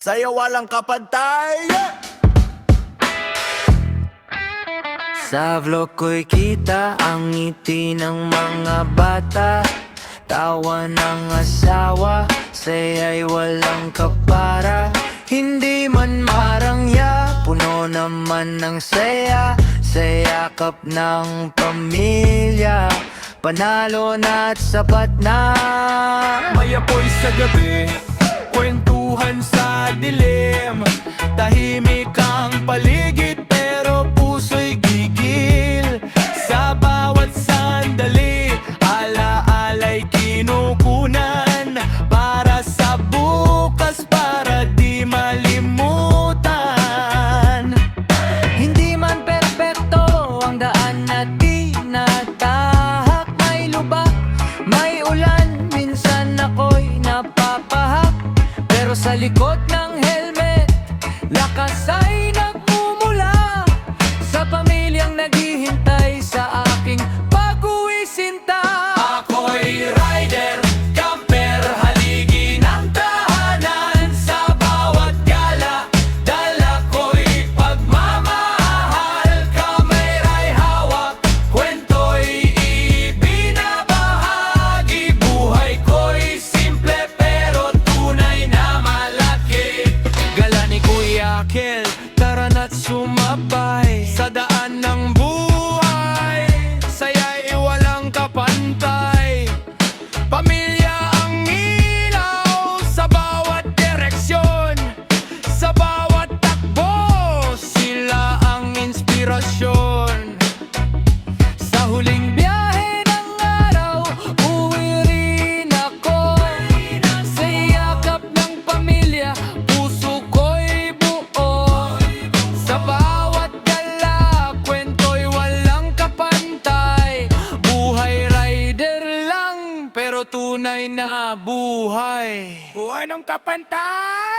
Sa'yo walang kapantay. Sa vlog ko'y kita ang ngiti ng mga bata, tawa ng asawa, saya'y walang kapara. Hindi man marangya, puno naman ng saya, sa yakap ng pamilya, panalo na't sapat na. May apoy sa gabi, kwentuhan sa dilim, tahimik ang paligid pero puso'y gigil. Sa bawat sandali, alaala'y kinukunan, para sa bukas, para di malimutan. Hindi man perpekto ang daan na di natahak, may lubak, may ulan, minsan ako'y napapahak, pero sa likod ng helmet, lakas ay nagmumula, sa pamilyang naghihintay sa aking pag-uwi sinta. Ako'y rider, camper, haligi ng tahanan. Sa bawat gala, dala ko'y pagmamahal. Kamera'y hawak, kwento'y ibinabahagi. Buhay ko'y simple pero tunay na malaki. Gala ni Kuya Kel, tara na't sumabay sa daan ng buhay, saya'y walang kapantay. Pamilya ang ilaw sa bawat direksyon, sa bawat takbo, sila ang inspirasyon. Sa huling biyahe ng araw, uwi rin ako, sa yakap ng pamilya, puso ko'y buo. Sa bawat gala, kwento'y walang kapantay. Buhay rider lang, pero tunay na buhay. Buhay ng kapantay!